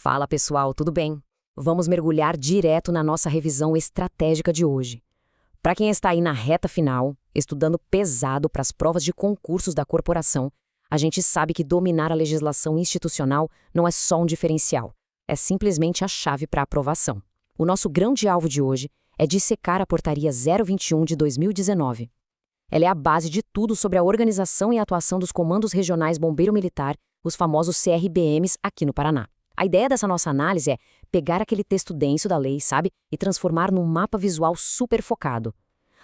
Fala pessoal, tudo bem? Vamos mergulhar direto na nossa revisão estratégica de hoje. Para quem está aí na reta final, estudando pesado para as provas de concursos da corporação, a gente sabe que dominar a legislação institucional não é só um diferencial, é simplesmente a chave para a aprovação. O nosso grande alvo de hoje é dissecar a Portaria 021 de 2019. Ela é a base de tudo sobre a organização e atuação dos Comandos Regionais Bombeiro Militar, os famosos CRBMs, aqui no Paraná. A ideia dessa nossa análise é pegar aquele texto denso da lei, sabe, e transformar num mapa visual super focado.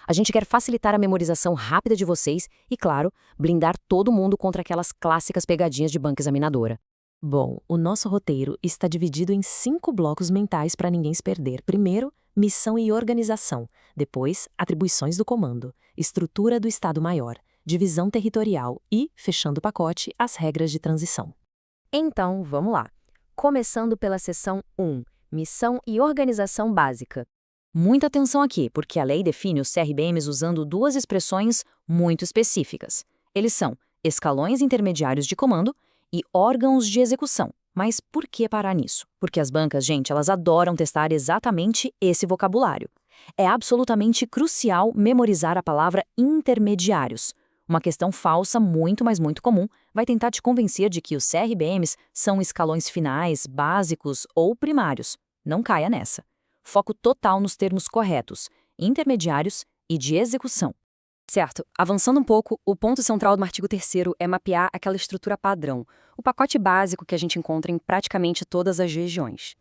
A gente quer facilitar a memorização rápida de vocês e, claro, blindar todo mundo contra aquelas clássicas pegadinhas de banca examinadora. Bom, o nosso roteiro está dividido em 5 blocos mentais para ninguém se perder. Primeiro, missão e organização. Depois, atribuições do comando, estrutura do Estado-Maior, divisão territorial e, fechando o pacote, as regras de transição. Então, vamos lá. Começando pela seção 1, Missão e Organização Básica. Muita atenção aqui, porque a lei define os CRBMs usando duas expressões muito específicas. Eles são escalões intermediários de comando e órgãos de execução. Mas por que parar nisso? Porque as bancas, gente, elas adoram testar exatamente esse vocabulário. É absolutamente crucial memorizar a palavra intermediários. Uma questão falsa muito, mas muito comum vai tentar te convencer de que os CRBMs são escalões finais, básicos ou primários. Não caia nessa. Foco total nos termos corretos, intermediários e de execução. Certo, avançando um pouco, o ponto central do artigo 3º é mapear aquela estrutura padrão, o pacote básico que a gente encontra em praticamente todas as regiões.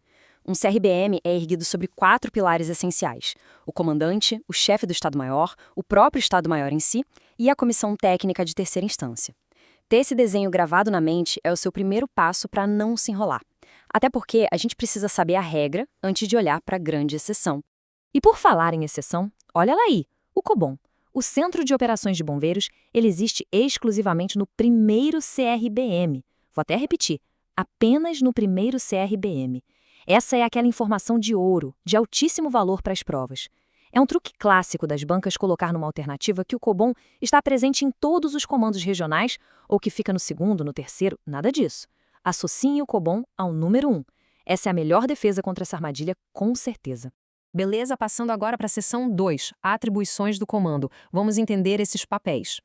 Um CRBM é erguido sobre 4 pilares essenciais: o comandante, o chefe do Estado-Maior, o próprio Estado-Maior em si e a comissão técnica de terceira instância. Ter esse desenho gravado na mente é o seu primeiro passo para não se enrolar. Até porque a gente precisa saber a regra antes de olhar para a grande exceção. E por falar em exceção, olha lá aí, o COBOM. O Centro de Operações de Bombeiros, ele existe exclusivamente no primeiro CRBM. Vou até repetir, apenas no primeiro CRBM. Essa é aquela informação de ouro, de altíssimo valor para as provas. É um truque clássico das bancas colocar numa alternativa que o COBOM está presente em todos os comandos regionais ou que fica no segundo, no terceiro, nada disso. Associem o COBOM ao número 1. Essa é a melhor defesa contra essa armadilha, com certeza. Beleza, passando agora para a seção 2, atribuições do comando. Vamos entender esses papéis.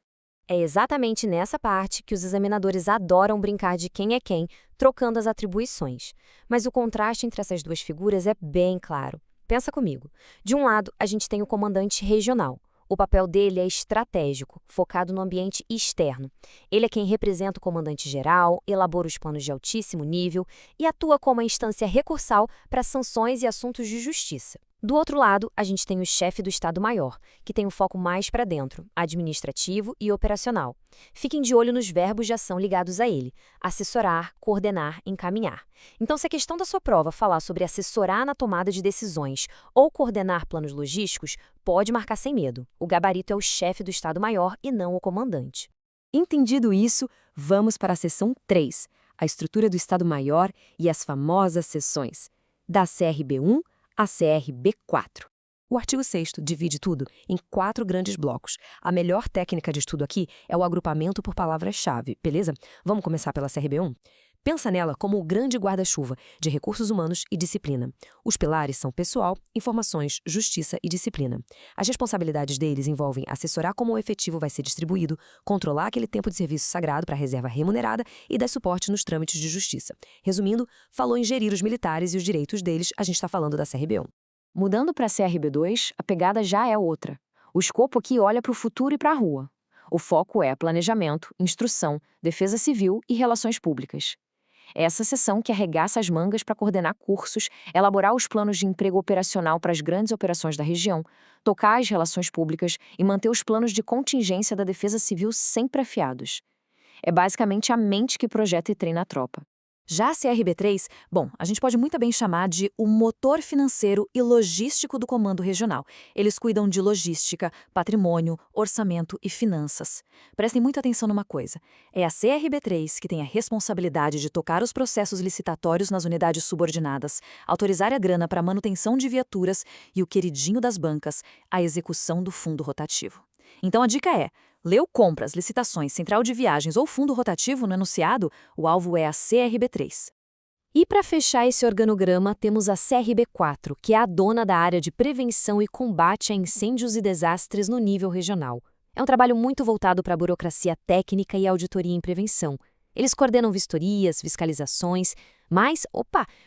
É exatamente nessa parte que os examinadores adoram brincar de quem é quem, trocando as atribuições. Mas o contraste entre essas duas figuras é bem claro. Pensa comigo. De um lado, a gente tem o comandante regional. O papel dele é estratégico, focado no ambiente externo. Ele é quem representa o comandante geral, elabora os planos de altíssimo nível e atua como a instância recursal para sanções e assuntos de justiça. Do outro lado, a gente tem o chefe do Estado-Maior, que tem um foco mais para dentro, administrativo e operacional. Fiquem de olho nos verbos de ação ligados a ele: assessorar, coordenar, encaminhar. Então, se a questão da sua prova falar sobre assessorar na tomada de decisões ou coordenar planos logísticos, pode marcar sem medo. O gabarito é o chefe do Estado-Maior e não o comandante. Entendido isso, vamos para a seção 3, a estrutura do Estado-Maior e as famosas seções, da CRB1 a CRB4. O artigo 6º divide tudo em 4 grandes blocos. A melhor técnica de estudo aqui é o agrupamento por palavras-chave, beleza? Vamos começar pela CRB1? Pensa nela como o grande guarda-chuva de recursos humanos e disciplina. Os pilares são pessoal, informações, justiça e disciplina. As responsabilidades deles envolvem assessorar como o efetivo vai ser distribuído, controlar aquele tempo de serviço sagrado para a reserva remunerada e dar suporte nos trâmites de justiça. Resumindo, falou em gerir os militares e os direitos deles, a gente está falando da CRB1. Mudando para a CRB2, a pegada já é outra. O escopo aqui olha para o futuro e para a rua. O foco é planejamento, instrução, defesa civil e relações públicas. É essa seção que arregaça as mangas para coordenar cursos, elaborar os planos de emprego operacional para as grandes operações da região, tocar as relações públicas e manter os planos de contingência da defesa civil sempre afiados. É basicamente a mente que projeta e treina a tropa. Já a CRB3, bom, a gente pode muito bem chamar de o motor financeiro e logístico do comando regional. Eles cuidam de logística, patrimônio, orçamento e finanças. Prestem muita atenção numa coisa. É a CRB3 que tem a responsabilidade de tocar os processos licitatórios nas unidades subordinadas, autorizar a grana para manutenção de viaturas e o queridinho das bancas, a execução do fundo rotativo. Então a dica é: leu compras, licitações, central de viagens ou fundo rotativo no enunciado, o alvo é a CRB3. E para fechar esse organograma, temos a CRB4, que é a dona da área de prevenção e combate a incêndios e desastres no nível regional. É um trabalho muito voltado para a burocracia técnica e auditoria em prevenção. Eles coordenam vistorias, fiscalizações, mas,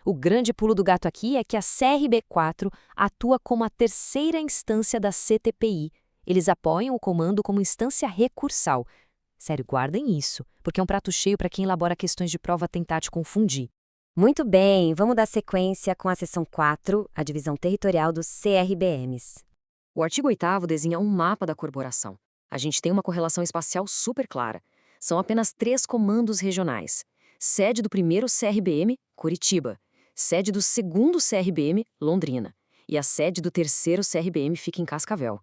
o grande pulo do gato aqui é que a CRB4 atua como a terceira instância da CTPI. Eles apoiam o comando como instância recursal. Sério, guardem isso, porque é um prato cheio para quem elabora questões de prova tentar te confundir. Muito bem, vamos dar sequência com a seção 4, a divisão territorial dos CRBMs. O artigo 8º desenha um mapa da corporação. A gente tem uma correlação espacial super clara. São apenas 3 comandos regionais. Sede do primeiro CRBM, Curitiba. Sede do segundo CRBM, Londrina. E a sede do terceiro CRBM fica em Cascavel.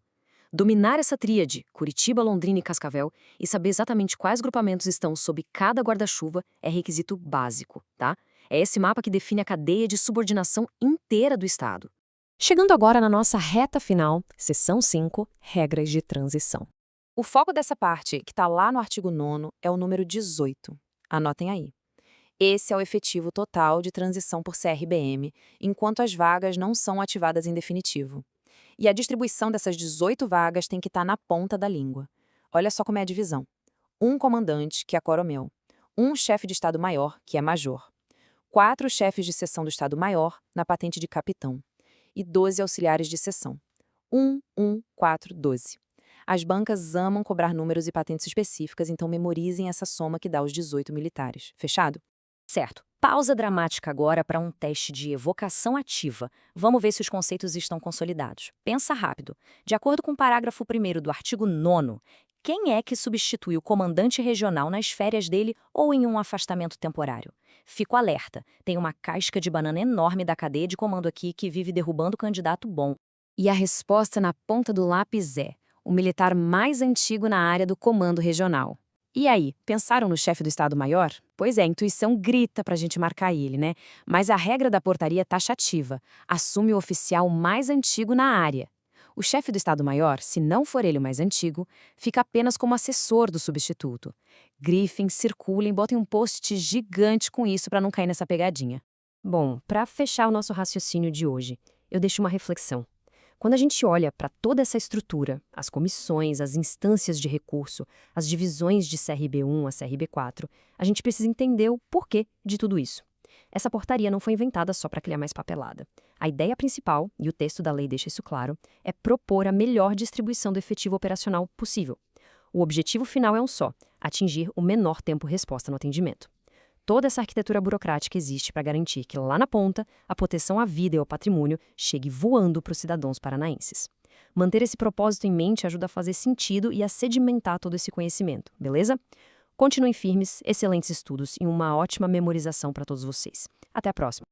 Dominar essa tríade, Curitiba, Londrina e Cascavel, e saber exatamente quais grupamentos estão sob cada guarda-chuva é requisito básico, tá? É esse mapa que define a cadeia de subordinação inteira do Estado. Chegando agora na nossa reta final, seção 5, regras de transição. O foco dessa parte, que está lá no artigo 9º, é o número 18. Anotem aí. Esse é o efetivo total de transição por CRBM, enquanto as vagas não são ativadas em definitivo. E a distribuição dessas 18 vagas tem que estar na ponta da língua. Olha só como é a divisão. 1 comandante, que é coronel. 1 chefe de Estado-Maior, que é major. 4 chefes de seção do Estado-Maior, na patente de capitão. E 12 auxiliares de seção. 1, 1, 4, 12. As bancas amam cobrar números e patentes específicas, então memorizem essa soma que dá os 18 militares. Fechado? Certo. Pausa dramática agora para um teste de evocação ativa. Vamos ver se os conceitos estão consolidados. Pensa rápido. De acordo com o parágrafo 1º do artigo 9º, quem é que substitui o comandante regional nas férias dele ou em um afastamento temporário? Fico alerta. Tem uma casca de banana enorme da cadeia de comando aqui que vive derrubando o candidato bom. E a resposta na ponta do lápis é o militar mais antigo na área do comando regional. E aí, pensaram no chefe do Estado-Maior? Pois é, a intuição grita pra gente marcar ele, né? Mas a regra da portaria taxativa assume o oficial mais antigo na área. O chefe do Estado-Maior, se não for ele o mais antigo, fica apenas como assessor do substituto. Grifem, circulem, botem um post gigante com isso para não cair nessa pegadinha. Bom, para fechar o nosso raciocínio de hoje, eu deixo uma reflexão. Quando a gente olha para toda essa estrutura, as comissões, as instâncias de recurso, as divisões de CRB1 a CRB4, a gente precisa entender o porquê de tudo isso. Essa portaria não foi inventada só para criar mais papelada. A ideia principal, e o texto da lei deixa isso claro, é propor a melhor distribuição do efetivo operacional possível. O objetivo final é um só: atingir o menor tempo-resposta no atendimento. Toda essa arquitetura burocrática existe para garantir que, lá na ponta, a proteção à vida e ao patrimônio chegue voando para os cidadãos paranaenses. Manter esse propósito em mente ajuda a fazer sentido e a sedimentar todo esse conhecimento, beleza? Continuem firmes, excelentes estudos e uma ótima memorização para todos vocês. Até a próxima!